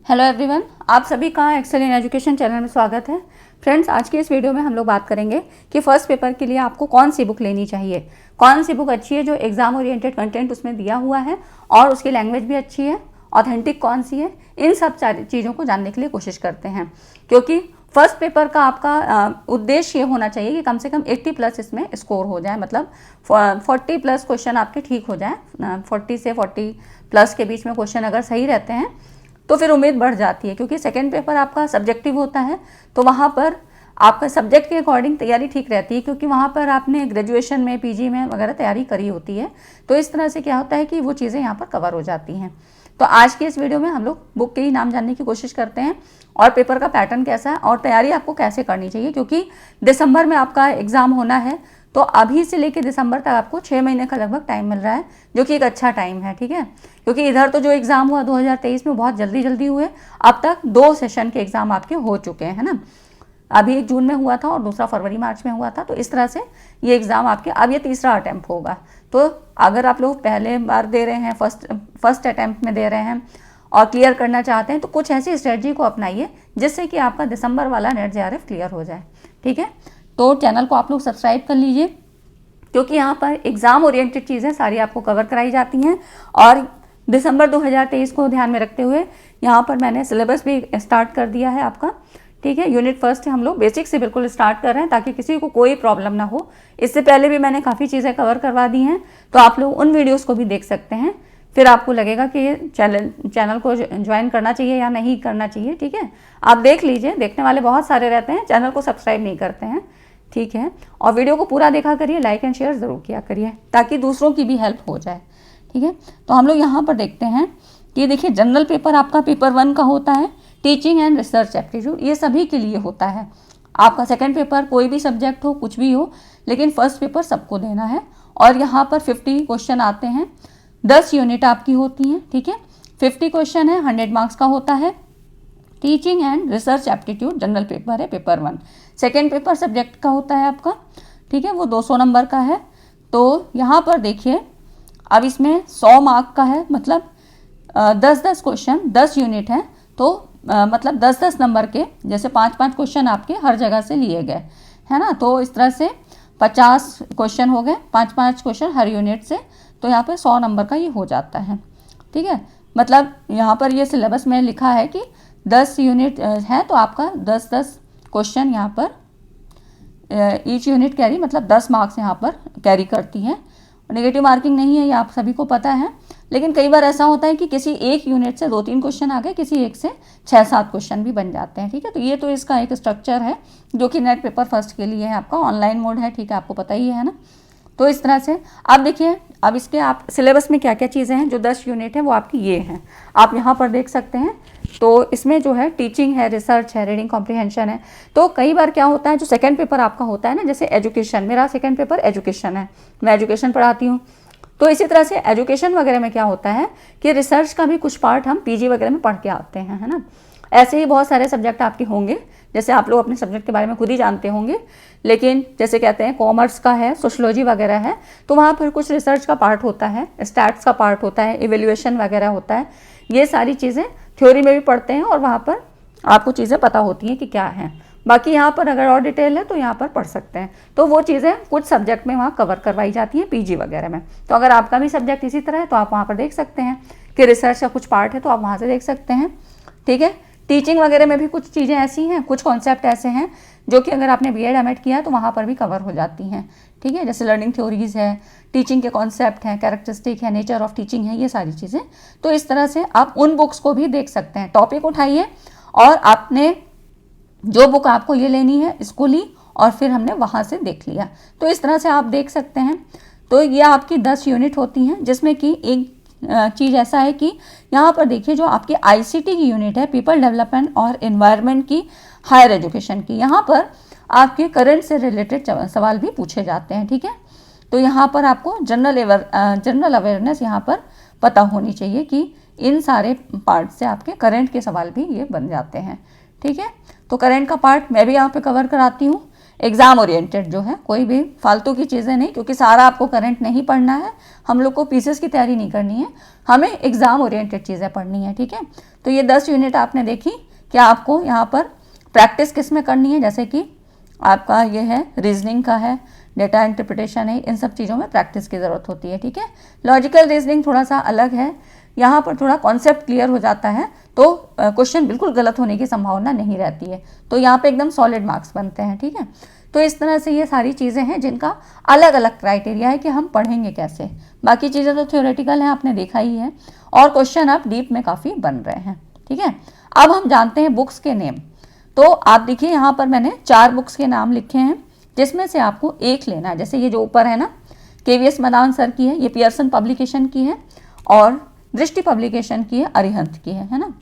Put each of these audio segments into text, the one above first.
Hello everyone, आप सभी का एक्सेल इन एजुकेशन चैनल में स्वागत है। फ्रेंड्स, आज के इस वीडियो में हम लोग बात करेंगे कि फर्स्ट पेपर के लिए आपको कौन सी बुक लेनी चाहिए, कौन सी बुक अच्छी है जो एग्जाम ओरिएंटेड कंटेंट उसमें दिया हुआ है और उसकी लैंग्वेज भी अच्छी है, ऑथेंटिक कौन सी है। इन सब चीज़ों को जानने के लिए कोशिश करते हैं, क्योंकि फर्स्ट पेपर का आपका उद्देश्य ये होना चाहिए कि कम से कम 80+ इसमें स्कोर हो जाए, मतलब 40+ क्वेश्चन आपके ठीक हो जाए। 40 से 40+ के बीच में क्वेश्चन अगर सही रहते हैं तो फिर उम्मीद बढ़ जाती है, क्योंकि सेकेंड पेपर आपका सब्जेक्टिव होता है, तो वहाँ पर आपका सब्जेक्ट के अकॉर्डिंग तैयारी ठीक रहती है, क्योंकि वहाँ पर आपने ग्रेजुएशन में, पीजी में वगैरह तैयारी करी होती है। तो इस तरह से क्या होता है कि वो चीज़ें यहाँ पर कवर हो जाती हैं। तो आज के इस वीडियो में हम लोग बुक के ही नाम जानने की कोशिश करते हैं और पेपर का पैटर्न कैसा है और तैयारी आपको कैसे करनी चाहिए, क्योंकि दिसंबर में आपका एग्ज़ाम होना है। तो अभी से लेकर दिसंबर तक आपको 6 महीने का लगभग टाइम मिल रहा है, जो कि एक अच्छा टाइम है, ठीक है। क्योंकि इधर तो जो एग्ज़ाम हुआ 2023 में बहुत जल्दी हुए, अब तक 2 सेशन के एग्ज़ाम आपके हो चुके हैं, है ना। अभी एक जून में हुआ था और दूसरा फरवरी मार्च में हुआ था। तो इस तरह से ये एग्ज़ाम आपके, अब ये तीसरा अटैम्प्ट होगा। तो अगर आप लोग पहले बार दे रहे हैं, फर्स्ट अटैम्प्ट में दे रहे हैं और क्लियर करना चाहते हैं, तो कुछ ऐसी स्ट्रेटजी को अपनाइए जिससे कि आपका दिसंबर वाला नेट जेआरएफ क्लियर हो जाए, ठीक है। तो चैनल को आप लोग सब्सक्राइब कर लीजिए, क्योंकि यहाँ पर एग्ज़ाम ओरिएंटेड चीज़ें सारी आपको कवर कराई जाती हैं। और दिसंबर 2023 को ध्यान में रखते हुए यहाँ पर मैंने सिलेबस भी स्टार्ट कर दिया है आपका, ठीक है। यूनिट फर्स्ट हम लोग बेसिक से बिल्कुल स्टार्ट कर रहे हैं ताकि किसी को कोई प्रॉब्लम ना हो। इससे पहले भी मैंने काफ़ी चीज़ें कवर करवा दी हैं, तो आप लोग उन वीडियोज़ को भी देख सकते हैं। फिर आपको लगेगा कि ये चैनल को ज्वाइन करना चाहिए या नहीं करना चाहिए, ठीक है। आप देख लीजिए, देखने वाले बहुत सारे रहते हैं, चैनल को सब्सक्राइब नहीं करते हैं, ठीक है। और वीडियो को पूरा देखा करिए, लाइक एंड शेयर ज़रूर किया करिए ताकि दूसरों की भी हेल्प हो जाए, ठीक है। तो हम लोग यहाँ पर देखते हैं कि देखिए, जनरल पेपर आपका पेपर 1 का होता है, टीचिंग एंड रिसर्च एप्टीट्यूड, ये सभी के लिए होता है। आपका सेकंड पेपर कोई भी सब्जेक्ट हो, कुछ भी हो, लेकिन फर्स्ट पेपर सबको देना है। और यहाँ पर 50 क्वेश्चन आते हैं, 10 यूनिट आपकी होती हैं, ठीक है। 50 क्वेश्चन है, 100 मार्क्स का होता है। Teaching and research aptitude general paper है, पेपर 1। सेकेंड पेपर सब्जेक्ट का होता है आपका, ठीक है, वो 200 नंबर का है। तो यहाँ पर देखिए, अब इसमें 100 मार्क का है, मतलब 10-10 क्वेश्चन, 10 यूनिट हैं, तो मतलब 10-10 नंबर के, जैसे 5-5 क्वेश्चन आपके हर जगह से लिए गए, है ना। तो इस तरह से 50 क्वेश्चन हो गए, 5-5 क्वेश्चन हर यूनिट से, तो यहाँ पे 100 नंबर का ये हो जाता है, ठीक है। मतलब यहाँ पर ये सिलेबस में लिखा है कि 10 यूनिट है, तो आपका 10-10 क्वेश्चन यहाँ पर ईच यूनिट कैरी, मतलब 10 मार्क्स यहाँ पर कैरी करती है। नेगेटिव मार्किंग नहीं है, ये आप सभी को पता है, लेकिन कई बार ऐसा होता है कि किसी एक यूनिट से 2-3 क्वेश्चन आ गए, किसी एक से 6-7 क्वेश्चन भी बन जाते हैं, ठीक है। तो ये तो इसका एक स्ट्रक्चर है जो कि नेट पेपर फर्स्ट के लिए है, आपका ऑनलाइन मोड है, ठीक है, आपको पता ही है ना। तो इस तरह से आप देखिए, अब इसके आप सिलेबस में क्या क्या चीज़ें हैं, जो 10 यूनिट है वो आपकी ये हैं, आप यहाँ पर देख सकते हैं। तो इसमें जो है टीचिंग है, रिसर्च है, रीडिंग कॉम्प्रिहेंशन है। तो कई बार क्या होता है, जो सेकंड पेपर आपका होता है ना, जैसे एजुकेशन, मेरा सेकंड पेपर एजुकेशन है, मैं एजुकेशन पढ़ाती हूँ। तो इसी तरह से एजुकेशन वगैरह में क्या होता है कि रिसर्च का भी कुछ पार्ट हम पीजी वगैरह में पढ़ के आते हैं, है ना। ऐसे ही बहुत सारे सब्जेक्ट आपके होंगे, जैसे आप लोग अपने सब्जेक्ट के बारे में खुद ही जानते होंगे, लेकिन जैसे कहते हैं कॉमर्स का है, सोशलॉजी वगैरह है, तो वहाँ पर कुछ रिसर्च का पार्ट होता है, स्टैट्स का पार्ट होता है, इवेल्युएशन वगैरह होता है। ये सारी चीज़ें थ्योरी में भी पढ़ते हैं और वहाँ पर आपको चीज़ें पता होती हैं कि क्या है। बाकी यहाँ पर अगर और डिटेल है तो यहाँ पर पढ़ सकते हैं। तो वो चीज़ें कुछ सब्जेक्ट में वहाँ कवर करवाई जाती हैं पीजी वगैरह में। तो अगर आपका भी सब्जेक्ट इसी तरह है तो आप वहाँ पर देख सकते हैं कि रिसर्च का कुछ पार्ट है, तो आप वहाँ से देख सकते हैं, ठीक है। टीचिंग वगैरह में भी कुछ चीज़ें ऐसी हैं, कुछ कॉन्सेप्ट ऐसे हैं जो कि अगर आपने बीएड एमएड किया है तो वहाँ पर भी कवर हो जाती हैं, ठीक है। जैसे लर्निंग थ्योरीज है, टीचिंग के कॉन्सेप्ट हैं, कैरेक्टरिस्टिक है, नेचर ऑफ टीचिंग है, ये सारी चीज़ें। तो इस तरह से आप उन बुक्स को भी देख सकते हैं। टॉपिक उठाइए और आपने जो बुक आपको ये लेनी है इसको ली और फिर हमने वहाँ से देख लिया। तो इस तरह से आप देख सकते हैं। तो ये आपकी 10 यूनिट होती हैं, जिसमें कि एक चीज़ ऐसा है कि यहाँ पर देखिए, जो आपकी आईसीटी की यूनिट है, पीपल डेवलपमेंट और एनवायरनमेंट की, हायर एजुकेशन की, यहाँ पर आपके करंट से रिलेटेड सवाल भी पूछे जाते हैं, ठीक है। तो यहाँ पर आपको जनरल अवेयरनेस यहाँ पर पता होनी चाहिए कि इन सारे पार्ट से आपके करंट के सवाल भी ये बन जाते हैं, ठीक है। तो करंट का पार्ट मैं भी यहाँ पे कवर कराती हूँ, एग्जाम ओरिएंटेड जो है, कोई भी फालतू की चीज़ें नहीं, क्योंकि सारा आपको करंट नहीं पढ़ना है, हम लोग को पीसेस की तैयारी नहीं करनी है, हमें एग्जाम ओरिएंटेड चीज़ें पढ़नी है, ठीक है। तो ये 10 यूनिट आपने देखी कि आपको यहाँ पर प्रैक्टिस किस में करनी है, जैसे कि आपका ये है रीजनिंग का है, डेटा इंटरप्रिटेशन है, इन सब चीज़ों में प्रैक्टिस की ज़रूरत होती है, ठीक है। लॉजिकल रीजनिंग थोड़ा सा अलग है, यहाँ पर थोड़ा कॉन्सेप्ट क्लियर हो जाता है तो क्वेश्चन बिल्कुल गलत होने की संभावना नहीं रहती है, तो यहाँ पे एकदम सॉलिड मार्क्स बनते हैं, ठीक है। तो इस तरह से ये सारी चीज़ें हैं जिनका अलग अलग क्राइटेरिया है कि हम पढ़ेंगे कैसे। बाकी चीज़ें तो थ्योरेटिकल हैं, आपने देखा ही है, और क्वेश्चन अब डीप में काफ़ी बन रहे हैं, ठीक है। अब हम जानते हैं बुक्स के नेम। तो आप देखिए यहाँ पर मैंने 4 बुक्स के नाम लिखे हैं, जिसमें से आपको एक लेना है। जैसे ये जो ऊपर है ना, KVS मदान सर की है, ये पियर्सन पब्लिकेशन की है, और दृष्टि पब्लिकेशन की है, अरिहंत की है ना।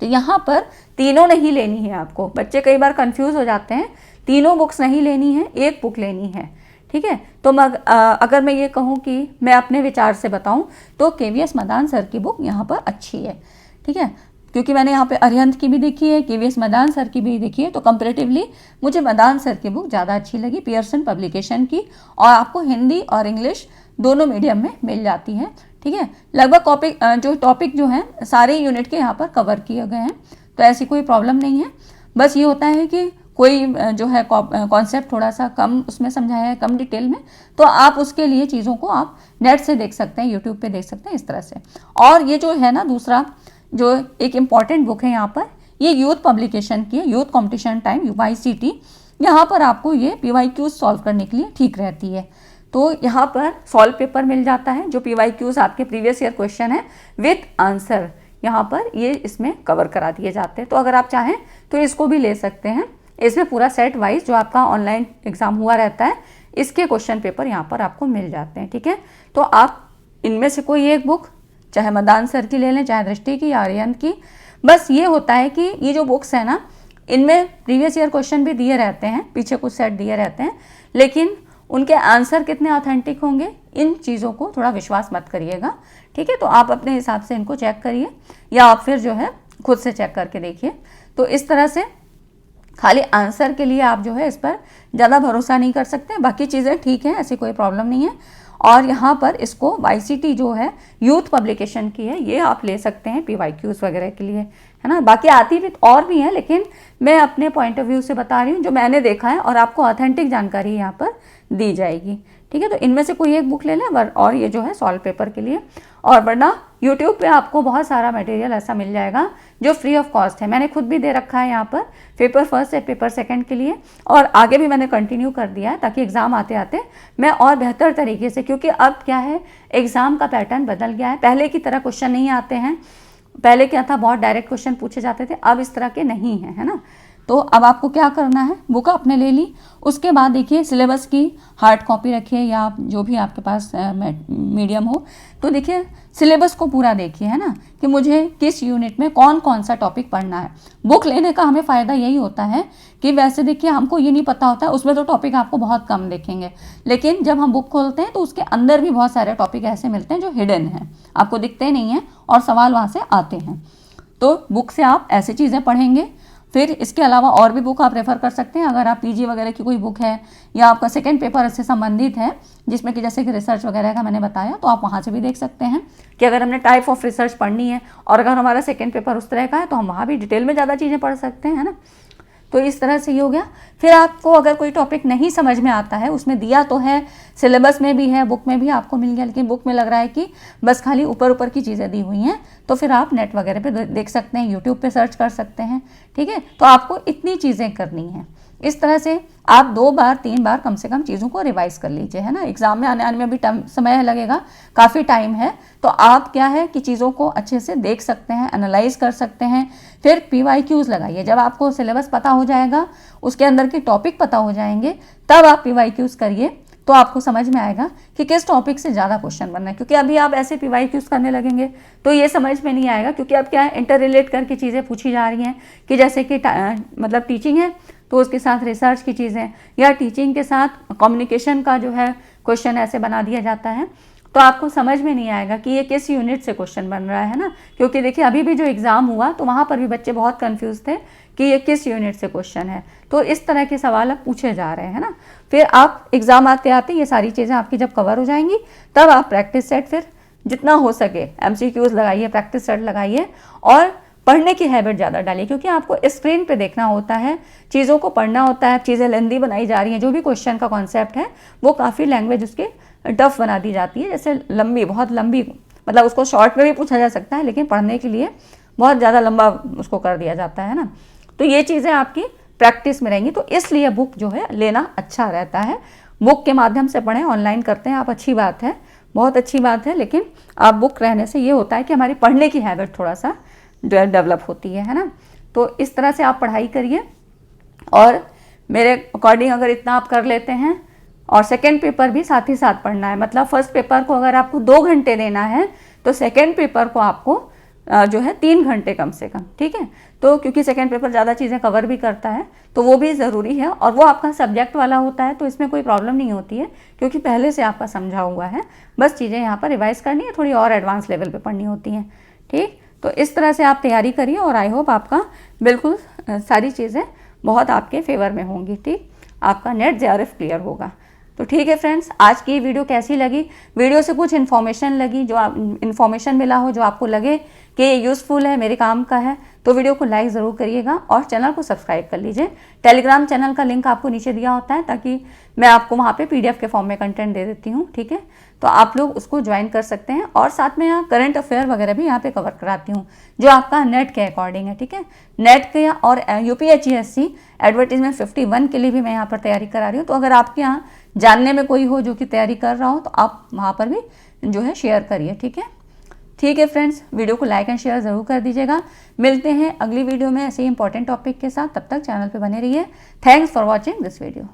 तो यहाँ पर तीनों नहीं लेनी है आपको, बच्चे कई बार कंफ्यूज हो जाते हैं, तीनों बुक्स नहीं लेनी है, एक बुक लेनी है, ठीक है। तो अगर मैं ये कहूँ कि मैं अपने विचार से बताऊँ तो KVS मदान सर की बुक यहाँ पर अच्छी है, ठीक है, क्योंकि मैंने यहाँ पे अरिहंत की भी देखी है, KVS मदान सर की भी देखी है, तो कंपैरेटिवली मुझे मदान सर की बुक ज़्यादा अच्छी लगी, पियर्सन पब्लिकेशन की, और आपको हिंदी और इंग्लिश दोनों मीडियम में मिल जाती है, ठीक है। लगभग टॉपिक जो है सारे यूनिट के यहाँ पर कवर किए गए हैं, तो ऐसी कोई प्रॉब्लम नहीं है। बस ये होता है कि कोई जो है कॉन्सेप्ट थोड़ा सा कम उसमें समझाया है, कम डिटेल में, तो आप उसके लिए चीज़ों को आप नेट से देख सकते हैं, यूट्यूब पे देख सकते हैं, इस तरह से। और ये जो है ना, दूसरा जो एक इम्पॉर्टेंट बुक है यहाँ पर, ये यूथ पब्लिकेशन की है, यूथ कॉम्पिटिशन टाइम YCT। यहाँ पर आपको ये PYQs सॉल्व करने के लिए ठीक रहती है। तो यहाँ पर सॉल्व पेपर मिल जाता है, जो PYQs आपके प्रीवियस ईयर क्वेश्चन है विथ आंसर, यहाँ पर ये इसमें कवर करा दिए जाते हैं। तो अगर आप चाहें तो इसको भी ले सकते हैं। इसमें पूरा सेट वाइज जो आपका ऑनलाइन एग्जाम हुआ रहता है, इसके क्वेश्चन पेपर यहाँ पर आपको मिल जाते हैं, ठीक है। तो आप इनमें से कोई एक बुक, चाहे मदान सर की ले लें, चाहे दृष्टि की या अरिहंत की। बस ये होता है कि ये जो बुक्स है ना, इनमें प्रीवियस ईयर क्वेश्चन भी दिए रहते हैं, पीछे कुछ सेट दिए रहते हैं, लेकिन उनके आंसर कितने ऑथेंटिक होंगे, इन चीज़ों को थोड़ा विश्वास मत करिएगा, ठीक है। तो आप अपने हिसाब से इनको चेक करिए, या आप फिर जो है खुद से चेक करके देखिए। तो इस तरह से खाली आंसर के लिए आप जो है इस पर ज़्यादा भरोसा नहीं कर सकते, बाकी चीज़ें ठीक हैं, ऐसी कोई प्रॉब्लम नहीं है। और यहाँ पर इसको YCT जो है यूथ पब्लिकेशन की है, ये आप ले सकते हैं PYQs वगैरह के लिए, है ना। बाकी आती भी और भी हैं, लेकिन मैं अपने पॉइंट ऑफ व्यू से बता रही हूँ जो मैंने देखा है, और आपको ऑथेंटिक जानकारी यहाँ पर दी जाएगी, ठीक है। तो इनमें से कोई एक बुक ले लें, और ये जो है सॉल्व पेपर के लिए। और वरना यूट्यूब पे आपको बहुत सारा मटेरियल ऐसा मिल जाएगा जो फ्री ऑफ कॉस्ट है। मैंने खुद भी दे रखा है यहाँ पर पेपर फर्स्ट से पेपर सेकंड के लिए, और आगे भी मैंने कंटिन्यू कर दिया है, ताकि एग्ज़ाम आते आते मैं और बेहतर तरीके से, क्योंकि अब क्या है, एग्ज़ाम का पैटर्न बदल गया है, पहले की तरह क्वेश्चन नहीं आते हैं। पहले क्या था, बहुत डायरेक्ट क्वेश्चन पूछे जाते थे, अब इस तरह के नहीं हैं, है ना। तो अब आपको क्या करना है, बुक आपने ले ली, उसके बाद देखिए सिलेबस की हार्ड कॉपी रखिए, या जो भी आपके पास मीडियम हो, तो देखिए सिलेबस को पूरा देखिए, है ना, कि मुझे किस यूनिट में कौन कौन सा टॉपिक पढ़ना है। बुक लेने का हमें फ़ायदा यही होता है कि वैसे देखिए हमको ये नहीं पता होता है, उसमें तो टॉपिक आपको बहुत कम देखेंगे, लेकिन जब हम बुक खोलते हैं तो उसके अंदर भी बहुत सारे टॉपिक ऐसे मिलते हैं जो हिडन हैं, आपको दिखते नहीं हैं, और सवाल वहाँ से आते हैं। तो बुक से आप ऐसी चीज़ें पढ़ेंगे। फिर इसके अलावा और भी बुक आप रेफ़र कर सकते हैं, अगर आप PG वगैरह की कोई बुक है, या आपका सेकंड पेपर इससे संबंधित है, जिसमें कि जैसे कि रिसर्च वगैरह का मैंने बताया, तो आप वहाँ से भी देख सकते हैं कि अगर हमने टाइप ऑफ रिसर्च पढ़नी है, और अगर हमारा सेकंड पेपर उस तरह का है, तो हम वहाँ भी डिटेल में ज़्यादा चीज़ें पढ़ सकते हैं, है ना। तो इस तरह से ये हो गया। फिर आपको अगर कोई टॉपिक नहीं समझ में आता है, उसमें दिया तो है, सिलेबस में भी है, बुक में भी आपको मिल गया, लेकिन बुक में लग रहा है कि बस खाली ऊपर ऊपर की चीज़ें दी हुई हैं, तो फिर आप नेट वगैरह पे देख सकते हैं, यूट्यूब पे सर्च कर सकते हैं, ठीक है। तो आपको इतनी चीज़ें करनी हैं। इस तरह से आप 2 बार 3 बार कम से कम चीज़ों को रिवाइज कर लीजिए, है ना। एग्जाम में आने में भी समय लगेगा, काफ़ी टाइम है, तो आप क्या है कि चीज़ों को अच्छे से देख सकते हैं, एनालाइज कर सकते हैं। फिर PYQs लगाइए, जब आपको सिलेबस पता हो जाएगा, उसके अंदर के टॉपिक पता हो जाएंगे, तब आप PYQs करिए, तो आपको समझ में आएगा कि किस टॉपिक से ज़्यादा क्वेश्चन बनना है। क्योंकि अभी आप ऐसे PYQs करने लगेंगे तो ये समझ में नहीं आएगा, क्योंकि अब क्या है, इंटर रिलेट करके चीज़ें पूछी जा रही हैं, कि जैसे कि मतलब टीचिंग है तो उसके साथ रिसर्च की चीज़ें, या टीचिंग के साथ कम्युनिकेशन का जो है क्वेश्चन ऐसे बना दिया जाता है। तो आपको समझ में नहीं आएगा कि ये किस यूनिट से क्वेश्चन बन रहा है ना, क्योंकि देखिए अभी भी जो एग्ज़ाम हुआ तो वहाँ पर भी बच्चे बहुत कंफ्यूज थे कि ये किस यूनिट से क्वेश्चन है। तो इस तरह के सवाल अब पूछे जा रहे हैं ना। फिर आप एग्ज़ाम आते आते ये सारी चीज़ें आपकी जब कवर हो जाएंगी तब आप प्रैक्टिस सेट फिर जितना हो सके MCQs लगाइए, प्रैक्टिस सेट लगाइए और पढ़ने की हैबिट ज़्यादा डालिए, क्योंकि आपको स्क्रीन पे देखना होता है, चीज़ों को पढ़ना होता है। चीज़ें लेंदी बनाई जा रही हैं, जो भी क्वेश्चन का कॉन्सेप्ट है वो काफ़ी लैंग्वेज उसके टफ बना दी जाती है, जैसे लंबी, बहुत लंबी, मतलब उसको शॉर्ट में भी पूछा जा सकता है लेकिन पढ़ने के लिए बहुत ज़्यादा लंबा उसको कर दिया जाता है ना। तो ये चीज़ें आपकी प्रैक्टिस में रहेंगी, तो इसलिए बुक जो है लेना अच्छा रहता है। बुक के माध्यम से पढ़ें, ऑनलाइन करते हैं आप, अच्छी बात है, बहुत अच्छी बात है, लेकिन आप बुक रहने से ये होता है कि हमारी पढ़ने की हैबिट थोड़ा सा डेवलप होती है ना। तो इस तरह से आप पढ़ाई करिए और मेरे अकॉर्डिंग अगर इतना आप कर लेते हैं और सेकेंड पेपर भी साथ ही साथ पढ़ना है, मतलब फर्स्ट पेपर को अगर आपको 2 घंटे देना है तो सेकेंड पेपर को आपको जो है 3 घंटे कम से कम, ठीक है। तो क्योंकि सेकेंड पेपर ज़्यादा चीज़ें कवर भी करता है तो वो भी ज़रूरी है, और वो आपका सब्जेक्ट वाला होता है तो इसमें कोई प्रॉब्लम नहीं होती है, क्योंकि पहले से आपका समझा हुआ है। बस चीज़ें यहाँ पर रिवाइज़ करनी है, थोड़ी और एडवांस लेवल पे पढ़नी होती हैं, ठीक। तो इस तरह से आप तैयारी करिए और आई होप आपका बिल्कुल सारी चीज़ें बहुत आपके फेवर में होंगी, ठीक। आपका नेट JRF क्लियर होगा। तो ठीक है फ्रेंड्स, आज की वीडियो कैसी लगी? वीडियो से कुछ इन्फॉर्मेशन लगी, जो इन्फॉर्मेशन मिला हो, जो आपको लगे कि ये यूज़फुल है, मेरे काम का है, तो वीडियो को लाइक ज़रूर करिएगा और चैनल को सब्सक्राइब कर लीजिए। टेलीग्राम चैनल का लिंक आपको नीचे दिया होता है, ताकि मैं आपको वहाँ पे PDF के फॉर्म में कंटेंट दे देती हूँ, ठीक है। तो आप लोग उसको ज्वाइन कर सकते हैं और साथ में यहाँ करंट अफेयर वगैरह भी यहाँ पे कवर कराती हूँ, जो आपका नेट के अकॉर्डिंग है, ठीक है। नेट के और UPSC एडवर्टीजमेंट 51 के लिए भी मैं यहाँ पर तैयारी करा रही हूँ। तो अगर आपके यहाँ जानने में कोई हो जो कि तैयारी कर रहा हो तो आप वहाँ पर भी जो है शेयर करिए, ठीक है। ठीक है फ्रेंड्स, वीडियो को लाइक एंड शेयर ज़रूर कर दीजिएगा। मिलते हैं अगली वीडियो में ऐसे ही इंपॉर्टेंट टॉपिक के साथ, तब तक चैनल पे बने रहिए। Thanks for watching this video.